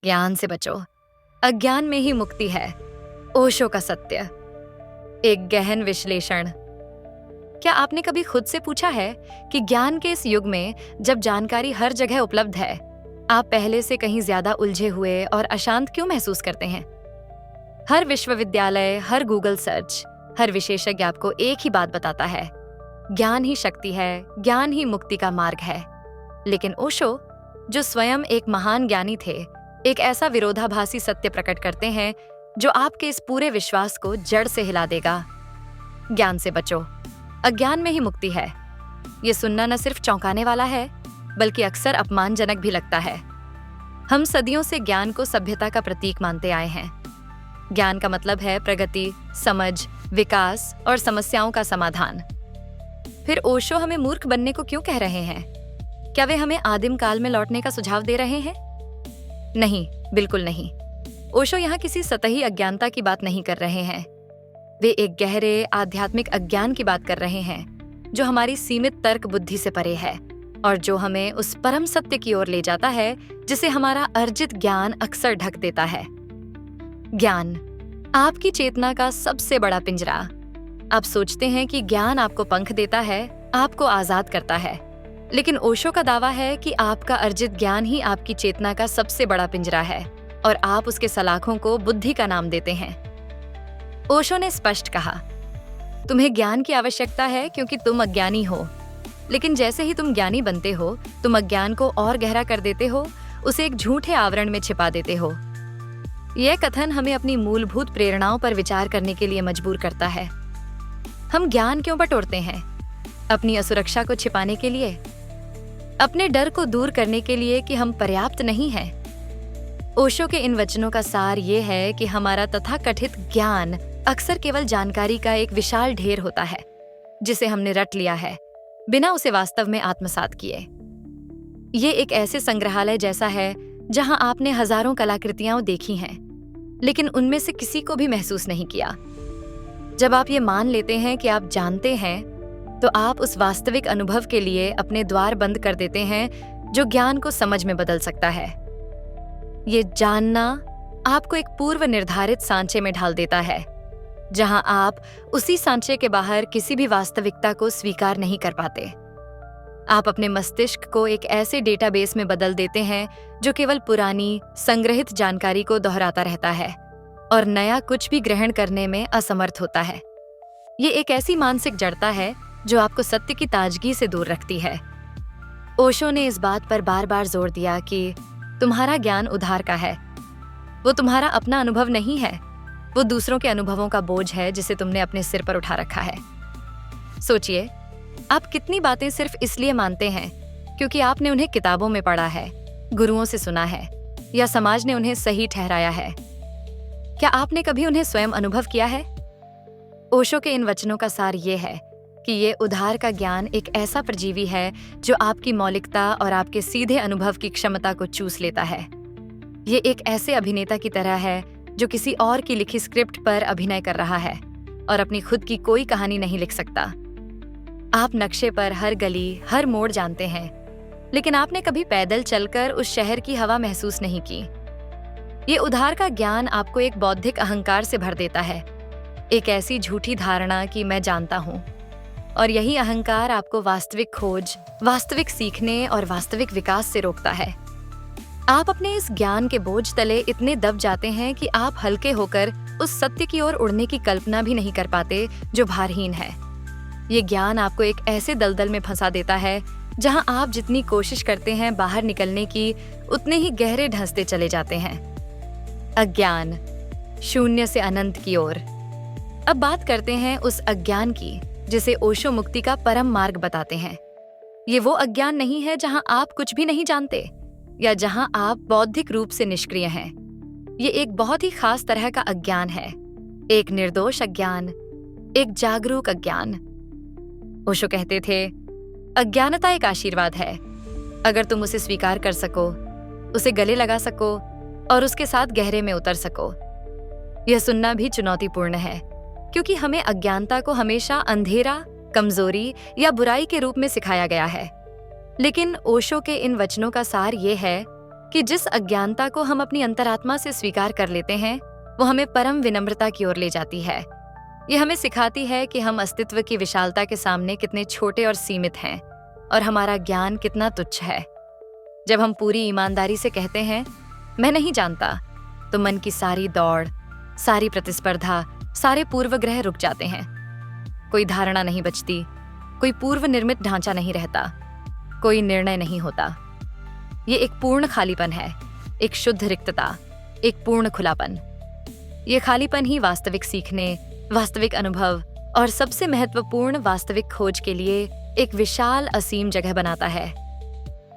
ज्ञान से बचो, अज्ञान में ही मुक्ति है। ओशो का सत्य। एक गहन विश्लेषण। क्या आपने कभी खुद से पूछा है कि ज्ञान के इस युग में, जब जानकारी हर जगह उपलब्ध है, आप पहले से कहीं ज्यादा उलझे हुए और अशांत क्यों महसूस करते हैं? हर विश्वविद्यालय, हर गूगल सर्च, हर विशेषज्ञ आपको एक ही बात बताता है, ज्ञान ही शक्ति है, ज्ञान ही मुक्ति का मार्ग है। लेकिन ओशो, जो स्वयं एक महान ज्ञानी थे, एक ऐसा विरोधाभासी सत्य प्रकट करते हैं जो आपके इस पूरे विश्वास को जड़ से हिला देगा। ज्ञान से बचो, अज्ञान में ही मुक्ति है। ये सुनना न सिर्फ चौंकाने वाला है, बल्कि अक्सर अपमानजनक भी लगता है। हम सदियों से ज्ञान को सभ्यता का प्रतीक मानते आए हैं। ज्ञान का मतलब है प्रगति, समझ, विकास और समस्याओं का समाधान। फिर ओशो हमें मूर्ख बनने को क्यों कह रहे हैं? क्या वे हमें आदिम काल में लौटने का सुझाव दे रहे हैं? नहीं, बिल्कुल नहीं। ओशो यहाँ किसी सतही अज्ञानता की बात नहीं कर रहे हैं। वे एक गहरे आध्यात्मिक अज्ञान की बात कर रहे हैं, जो हमारी सीमित तर्क बुद्धि से परे है और जो हमें उस परम सत्य की ओर ले जाता है जिसे हमारा अर्जित ज्ञान अक्सर ढक देता है। ज्ञान, आपकी चेतना का सबसे बड़ा पिंजरा। आप सोचते हैं कि ज्ञान आपको पंख देता है, आपको आजाद करता है, लेकिन ओशो का दावा है कि आपका अर्जित ज्ञान ही आपकी चेतना का सबसे बड़ा पिंजरा है और आप उसके सलाखों को बुद्धि का नाम देते हैं। ओशो ने स्पष्ट कहा, तुम्हें ज्ञान की आवश्यकता है क्योंकि तुम अज्ञानी हो, लेकिन जैसे ही तुम ज्ञानी बनते हो, तुम अज्ञान को और गहरा कर देते हो, उसे एक झूठे आवरण में छिपा देते हो। यह कथन हमें अपनी मूलभूत प्रेरणाओं पर विचार करने के लिए मजबूर करता है। हम ज्ञान क्यों बटोरते हैं? अपनी असुरक्षा को छिपाने के लिए, अपने डर को दूर करने के लिए कि हम पर्याप्त नहीं हैं। ओशो के इन वचनों का सार ये है कि हमारा तथाकथित ज्ञान अक्सर केवल जानकारी का एक विशाल ढेर होता है, जिसे हमने रट लिया है, बिना उसे वास्तव में आत्मसात किए। ये एक ऐसे संग्रहालय जैसा है जहां आपने हजारों कलाकृतियां देखी हैं, लेकिन उनमें से किसी को भी महसूस नहीं किया। जब आप ये मान लेते हैं कि आप जानते हैं, तो आप उस वास्तविक अनुभव के लिए अपने द्वार बंद कर देते हैं जो ज्ञान को समझ में बदल सकता है। ये जानना आपको एक पूर्व निर्धारित सांचे में ढाल देता है, जहां आप उसी सांचे के बाहर किसी भी वास्तविकता को स्वीकार नहीं कर पाते। आप अपने मस्तिष्क को एक ऐसे डेटाबेस में बदल देते हैं जो केवल पुरानी, संग्रहित जानकारी को दोहराता रहता है और नया कुछ भी ग्रहण करने में असमर्थ होता है। ये एक ऐसी मानसिक जड़ता है जो आपको सत्य की ताजगी से दूर रखती है। ओशो ने इस बात पर बार बार जोर दिया कि तुम्हारा ज्ञान उधार का है। वो तुम्हारा अपना अनुभव नहीं है, वो दूसरों के अनुभवों का बोझ है जिसे तुमने अपने सिर पर उठा रखा है। सोचिए, आप कितनी बातें सिर्फ इसलिए मानते हैं क्योंकि आपने उन्हें किताबों में पढ़ा है, गुरुओं से सुना है, या समाज ने उन्हें सही ठहराया है। क्या आपने कभी उन्हें स्वयं अनुभव किया है? ओशो के इन वचनों का सार ये है कि ये उधार का ज्ञान एक ऐसा परजीवी है जो आपकी मौलिकता और आपके सीधे अनुभव की क्षमता को चूस लेता है। ये एक ऐसे अभिनेता की तरह है जो किसी और की लिखी स्क्रिप्ट पर अभिनय कर रहा है और अपनी खुद की कोई कहानी नहीं लिख सकता। आप नक्शे पर हर गली, हर मोड़ जानते हैं, लेकिन आपने कभी पैदल चलकर उस शहर की हवा महसूस नहीं की। ये उधार का ज्ञान आपको एक बौद्धिक अहंकार से भर देता है, एक ऐसी झूठी धारणा कि मैं जानता हूँ, और यही अहंकार आपको वास्तविक खोज, वास्तविक सीखने और वास्तविक विकास से रोकता है। आप अपने इस ज्ञान के बोझ तले इतने दब जाते हैं कि आप हल्के होकर उस सत्य की ओर उड़ने की कल्पना भी नहीं कर पाते जो भारहीन है। ये ज्ञान आपको एक ऐसे दलदल में फंसा देता है जहां आप जितनी कोशिश करते हैं बाहर निकलने की, उतने ही गहरे ढंसते चले जाते हैं। अज्ञान, शून्य से अनंत की ओर। अब बात करते हैं उस अज्ञान की जिसे ओशो मुक्ति का परम मार्ग बताते हैं। ये वो अज्ञान नहीं है जहां आप कुछ भी नहीं जानते या जहां आप बौद्धिक रूप से निष्क्रिय हैं। ये एक बहुत ही खास तरह का अज्ञान है, एक निर्दोष अज्ञान, एक जागरूक अज्ञान। ओशो कहते थे, अज्ञानता एक आशीर्वाद है। अगर तुम उसे स्वीकार कर सको, उसे गले लगा सको और उसके साथ गहरे में उतर सको। यह सुनना भी चुनौतीपूर्ण है, क्योंकि हमें अज्ञानता को हमेशा अंधेरा, कमजोरी या बुराई के रूप में सिखाया गया है। लेकिन ओशो के इन वचनों का सार ये है कि जिस अज्ञानता को हम अपनी अंतरात्मा से स्वीकार कर लेते हैं वो हमें परम विनम्रता की ओर ले जाती है। ये हमें सिखाती है कि हम अस्तित्व की विशालता के सामने कितने छोटे और सीमित हैं और हमारा ज्ञान कितना तुच्छ है। जब हम पूरी ईमानदारी से कहते हैं मैं नहीं जानता, तो मन की सारी दौड़, सारी प्रतिस्पर्धा, सारे पूर्वग्रह रुक जाते हैं। कोई धारणा नहीं बचती, कोई पूर्व निर्मित ढांचा नहीं रहता, कोई निर्णय नहीं होता। ये एक पूर्ण खालीपन है, एक शुद्ध रिक्तता, एक पूर्ण खुलापन। ये खालीपन ही वास्तविक सीखने, वास्तविक अनुभव और सबसे महत्वपूर्ण वास्तविक खोज के लिए एक विशाल असीम जगह बनाता है।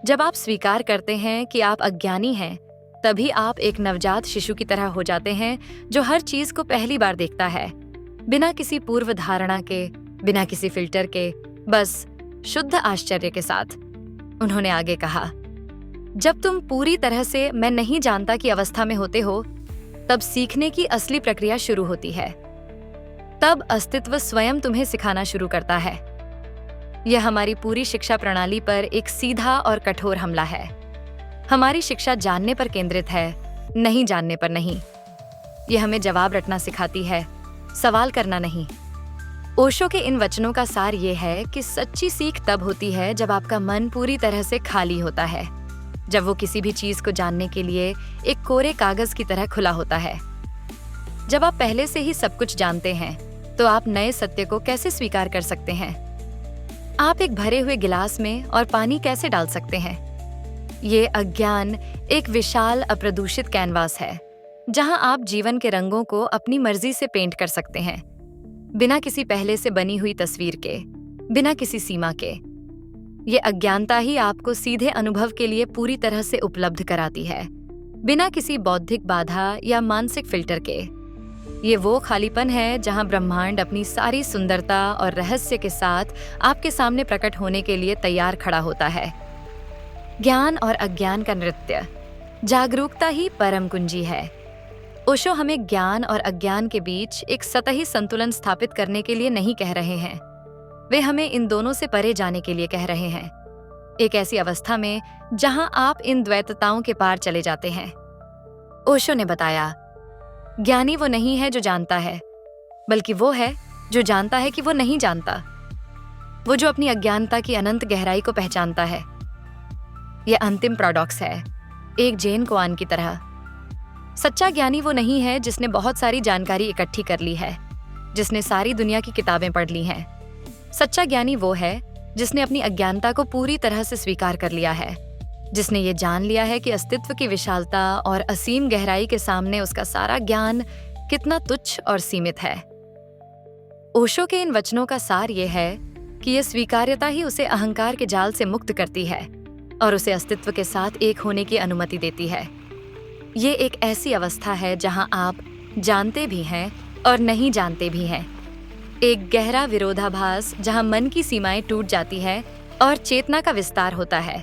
जब आप स्वीकार करते हैं कि आप अज्ञानी हैं, तभी आप एक नवजात शिशु की तरह हो जाते हैं जो हर चीज को पहली बार देखता है, बिना किसी पूर्व धारणा के, बिना किसी फिल्टर के, बस शुद्ध आश्चर्य के साथ। उन्होंने आगे कहा, जब तुम पूरी तरह से मैं नहीं जानता की अवस्था में होते हो, तब सीखने की असली प्रक्रिया शुरू होती है। तब अस्तित्व स्वयं तुम्हें सिखाना शुरू करता है। यह हमारी पूरी शिक्षा प्रणाली पर एक सीधा और कठोर हमला है। हमारी शिक्षा जानने पर केंद्रित है, नहीं जानने पर नहीं। यह हमें जवाब रटना सिखाती है, सवाल करना नहीं। ओशो के इन वचनों का सार ये है कि सच्ची सीख तब होती है जब आपका मन पूरी तरह से खाली होता है, जब वो किसी भी चीज को जानने के लिए एक कोरे कागज की तरह खुला होता है। जब आप पहले से ही सब कुछ जानते हैं, तो आप नए सत्य को कैसे स्वीकार कर सकते हैं? आप एक भरे हुए गिलास में और पानी कैसे डाल सकते हैं? ये अज्ञान एक विशाल अप्रदूषित कैनवास है, जहां आप जीवन के रंगों को अपनी मर्जी से पेंट कर सकते हैं, बिना किसी पहले से बनी हुई तस्वीर के, बिना किसी सीमा के। ये अज्ञानता ही आपको सीधे अनुभव के लिए पूरी तरह से उपलब्ध कराती है, बिना किसी बौद्धिक बाधा या मानसिक फिल्टर के। ये वो खालीपन है जहां ब्रह्मांड अपनी सारी सुंदरता और रहस्य के साथ आपके सामने प्रकट होने के लिए तैयार खड़ा होता है। ज्ञान और अज्ञान का नृत्य, जागरूकता ही परम कुंजी है। ओशो हमें ज्ञान और अज्ञान के बीच एक सतही संतुलन स्थापित करने के लिए नहीं कह रहे हैं। वे हमें इन दोनों से परे जाने के लिए कह रहे हैं, एक ऐसी अवस्था में जहां आप इन द्वैतताओं के पार चले जाते हैं। ओशो ने बताया, ज्ञानी वो नहीं है जो जानता है, बल्कि वो है जो जानता है कि वो नहीं जानता। वो जो अपनी अज्ञानता की अनंत गहराई को पहचानता है। यह अंतिम पैराडॉक्स है, एक जैन कोआन की तरह। सच्चा ज्ञानी वो नहीं है जिसने बहुत सारी जानकारी इकट्ठी कर ली है, जिसने सारी दुनिया की किताबें पढ़ ली हैं। सच्चा ज्ञानी वो है जिसने अपनी अज्ञानता को पूरी तरह से स्वीकार कर लिया है, जिसने ये जान लिया है कि अस्तित्व की विशालता और असीम गहराई के सामने उसका सारा ज्ञान कितना तुच्छ और सीमित है। ओशो के इन वचनों का सार ये है कि यह स्वीकार्यता ही उसे अहंकार के जाल से मुक्त करती है और उसे अस्तित्व के साथ एक होने की अनुमति देती है। ये एक ऐसी अवस्था है जहां आप जानते भी हैं और नहीं जानते भी हैं। एक गहरा विरोधाभास जहां मन की सीमाएं टूट जाती है और चेतना का विस्तार होता है।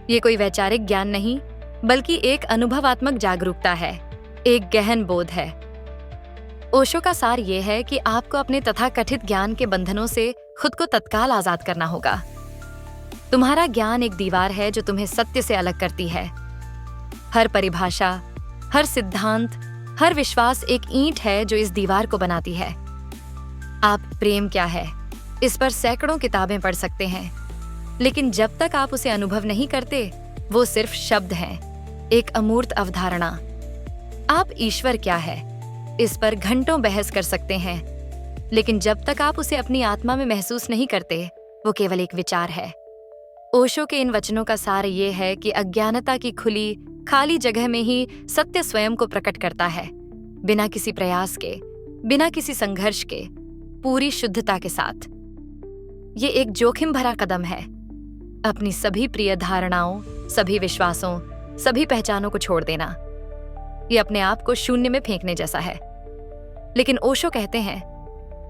ये कोई वैचारिक ज्ञान नहीं, बल्कि एक अनुभवात्मक जागरूकता है, एक गहन बोध है। ओशो का सार ये है कि आपको अपने तथाकथित ज्ञान के बंधनों से खुद को तत्काल आजाद करना होगा। तुम्हारा ज्ञान एक दीवार है जो तुम्हें सत्य से अलग करती है। हर परिभाषा, हर सिद्धांत, हर विश्वास एक ईंट है जो इस दीवार को बनाती है। आप प्रेम क्या है, इस पर सैकड़ों किताबें पढ़ सकते हैं, लेकिन जब तक आप उसे अनुभव नहीं करते, वो सिर्फ शब्द हैं, एक अमूर्त अवधारणा। आप ईश्वर क्या है, इस पर घंटों बहस कर सकते हैं, लेकिन जब तक आप उसे अपनी आत्मा में महसूस नहीं करते, वो केवल एक विचार है। ओशो के इन वचनों का सार ये है कि अज्ञानता की खुली, खाली जगह में ही सत्य स्वयं को प्रकट करता है, बिना किसी प्रयास के, बिना किसी संघर्ष के, पूरी शुद्धता के साथ। ये एक जोखिम भरा कदम है, अपनी सभी प्रिय धारणाओं, सभी विश्वासों, सभी पहचानों को छोड़ देना। ये अपने आप को शून्य में फेंकने जैसा है। लेकिन ओशो कहते हैं,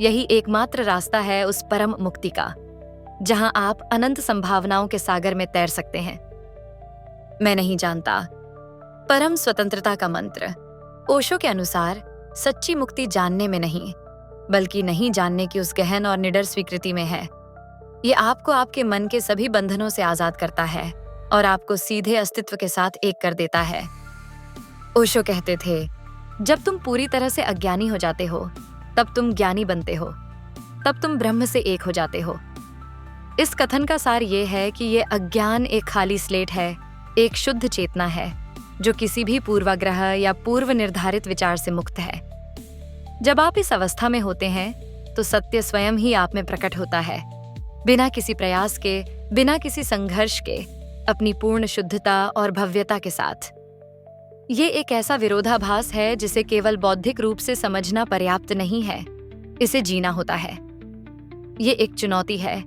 यही एकमात्र रास्ता है उस परम मुक्ति का, जहां आप अनंत संभावनाओं के सागर में तैर सकते हैं। मैं नहीं जानता, परम स्वतंत्रता का मंत्र। ओशो के अनुसार सच्ची मुक्ति जानने में नहीं, बल्कि नहीं जानने की उस गहन और निडर स्वीकृति में है। ये आपको आपके मन के सभी बंधनों से आजाद करता है और आपको सीधे अस्तित्व के साथ एक कर देता है। ओशो कहते थे, जब तुम पूरी तरह से अज्ञानी हो जाते हो, तब तुम ज्ञानी बनते हो, तब तुम ब्रह्म से एक हो जाते हो। इस कथन का सार ये है कि ये अज्ञान एक खाली स्लेट है, एक शुद्ध चेतना है, जो किसी भी पूर्वाग्रह या पूर्व निर्धारित विचार से मुक्त है। जब आप इस अवस्था में होते हैं, तो सत्य स्वयं ही आप में प्रकट होता है, बिना किसी प्रयास के, बिना किसी संघर्ष के, अपनी पूर्ण शुद्धता और भव्यता के साथ। ये एक ऐसा विरोधाभास है जिसे केवल बौद्धिक रूप से समझना पर्याप्त नहीं है, इसे जीना होता है। ये एक चुनौती है,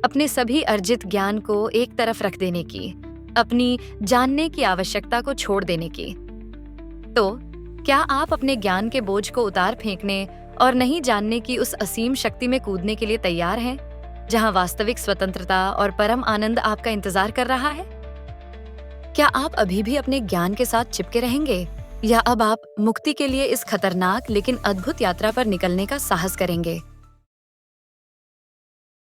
अपने सभी अर्जित ज्ञान को एक तरफ रख देने की, अपनी जानने की आवश्यकता को छोड़ देने की। तो क्या आप अपने ज्ञान के बोझ को उतार फेंकने और नहीं जानने की उस असीम शक्ति में कूदने के लिए तैयार हैं, जहां वास्तविक स्वतंत्रता और परम आनंद आपका इंतजार कर रहा है? क्या आप अभी भी अपने ज्ञान के साथ चिपके रहेंगे, या अब आप मुक्ति के लिए इस खतरनाक लेकिन अद्भुत यात्रा पर निकलने का साहस करेंगे?